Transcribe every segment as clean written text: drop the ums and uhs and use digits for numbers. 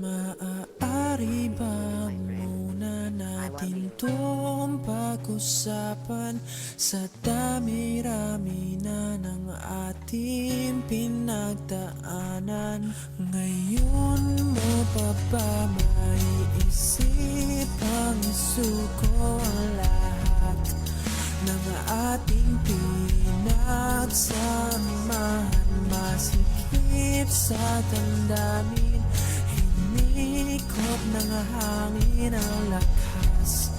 Maaari bang muna natin tong pag-usapan sa dami-rami na ng ating pinagdaanan? Ngayon mo pa ba maiisip ang isuko ang lahat ng ating pinagsamahan? Masikip sa damdamin, hinikot ng hangin ang lakas,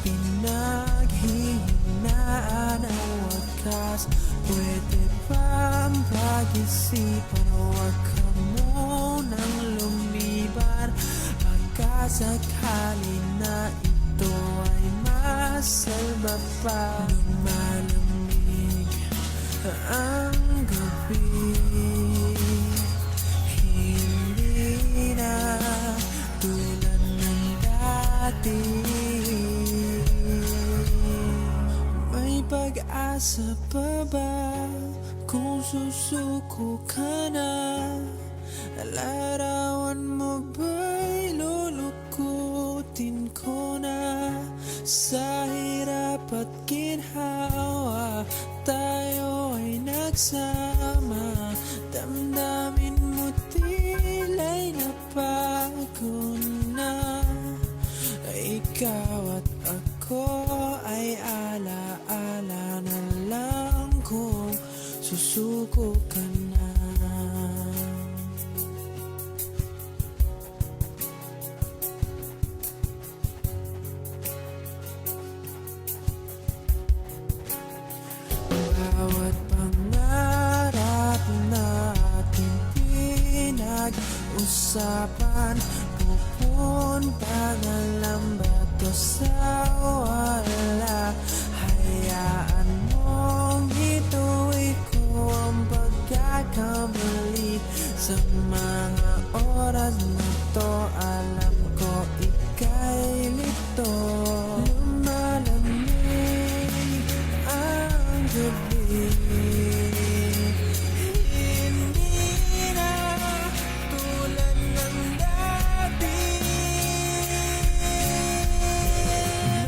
pinaghihinaan ang wakas. Pwede bang pag-isipan, huwag ka munang lumiban, pagkasakali na ito ay masalba pa. Lumalamig ang gabi, hindi na tulad ng dati. May pag-asa pa ba kung susuko ka na? Larawan mo ba'y lulukutin ko na? Sa hirap at ginhawa tayo ay nagsama, damdamin mo tila'y nabago na. Ikaw at ako ay ala-ala na lang kung susuko ka na. Bawat pangarap natin pinag-usapan, pupunta na lang ba to sa wala? Hayaan mong ituloy ko ang pagkakamali. Sa mga oras na to, alam ko ika'y lito. Lumalamig ang gabi, hindi na tulad ng dati.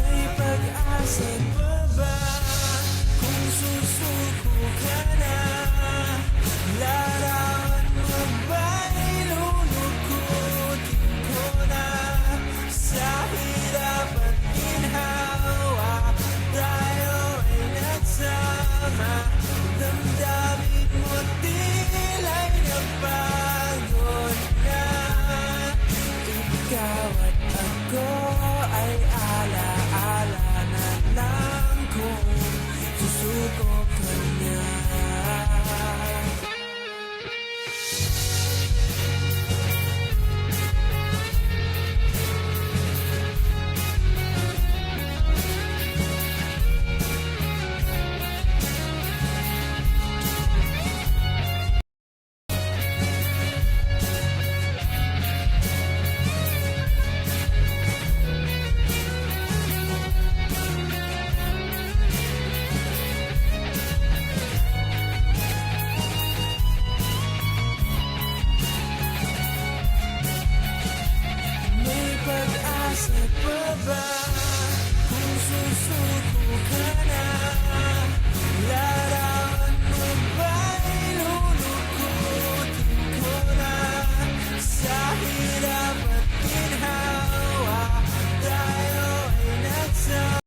May pag-asa pa ba? Kung susuko ka na, larawan mo ba'y lulukutin ko na? Sa hirap at ginhawa tayo ay nagsama, damdamin mo tila'y nabago na. Ikaw at ako ay ala-ala na lang kung susuko ka na. May pag-asa pa ba kung susuko ka na?